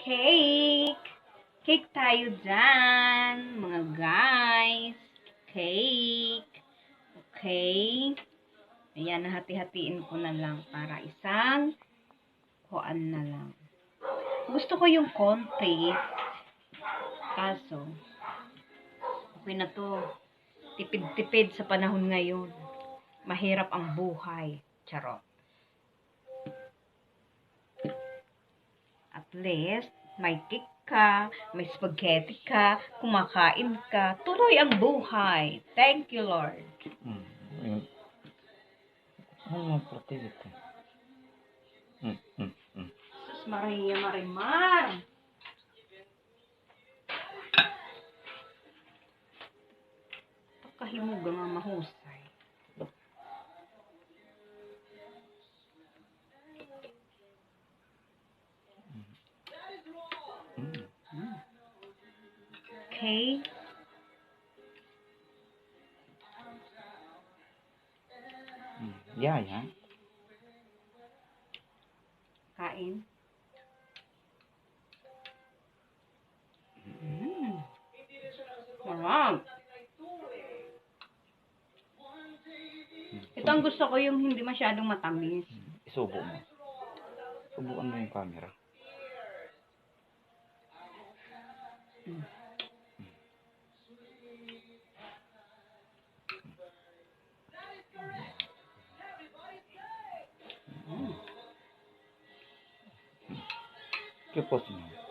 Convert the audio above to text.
Cake! Cake tayo dyan, mga guys. Cake. Okay. Ayan, nahati-hatiin ko na lang para isang kuan na lang. Gusto ko yung konti. Kaso, okay na to. Tipid-tipid sa panahon ngayon. Mahirap ang buhay. Charot. At least, may cake ka, may spaghetti ka, kumakain ka, tuloy ang buhay. Thank you, Lord. Ano ang protect ito? Sus Maria Marimar. Pagkahimuga nga mahusay. Okay. Yeah. Kain. Marang. Ito ang gusto ko, yung hindi masyadong matamis. Isubo mo. Subukan mo yung camera. ¿Qué post mo?